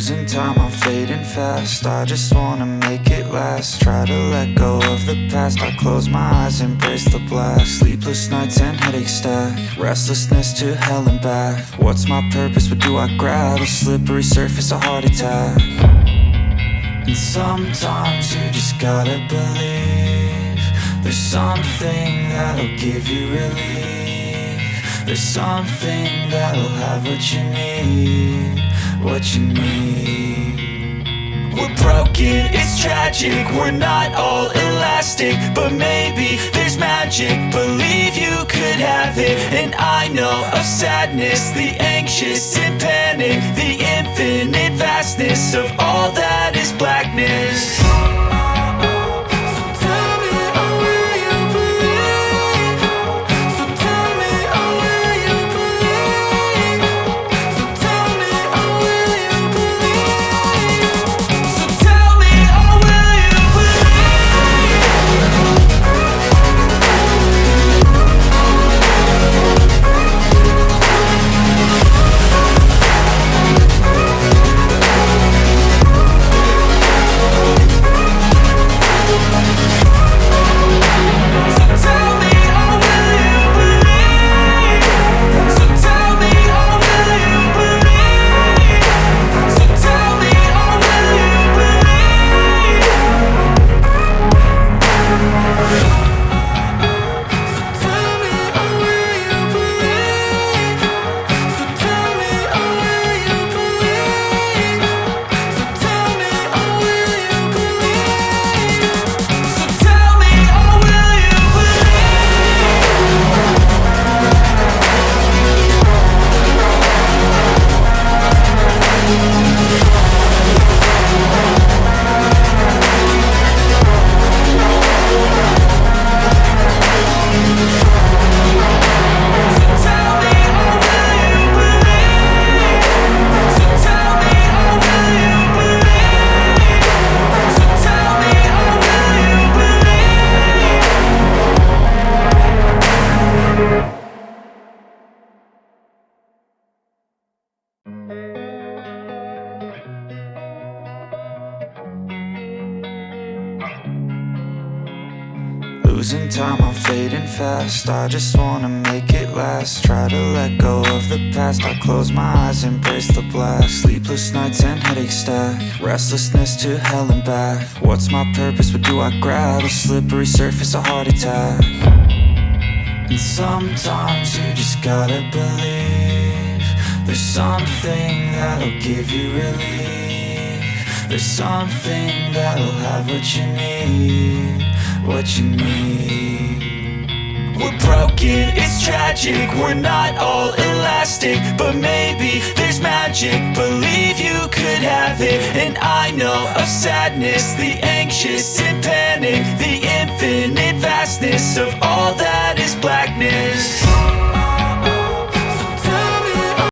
Losing time, I'm fading fast. I just wanna make it last. Try to let go of the past. I close my eyes, embrace the blast. Sleepless nights and headaches stack. Restlessness to hell and back. What's my purpose? What do I grab? A slippery surface, a heart attack. And sometimes you just gotta believe there's something that'll give you relief. There's something that'll have what you need, what you need. We're broken, it's tragic, we're not all elastic, but maybe there's magic. Believe you could have it. And I know of sadness, the anxious and panic, the infinite vastness of all that is blackness. Losing time, I'm fading fast. I just wanna make it last. Try to let go of the past. I close my eyes, embrace the blast. Sleepless nights and headaches stack. Restlessness to hell and back. What's my purpose? What do I grab? A slippery surface, a heart attack. And sometimes you just gotta believe there's something that'll give you relief. There's something that'll have what you need, what you need. We're broken, it's tragic, we're not all elastic, but maybe there's magic. Believe you could have it. And I know of sadness, the anxious and panic, the infinite vastness of all that is blackness.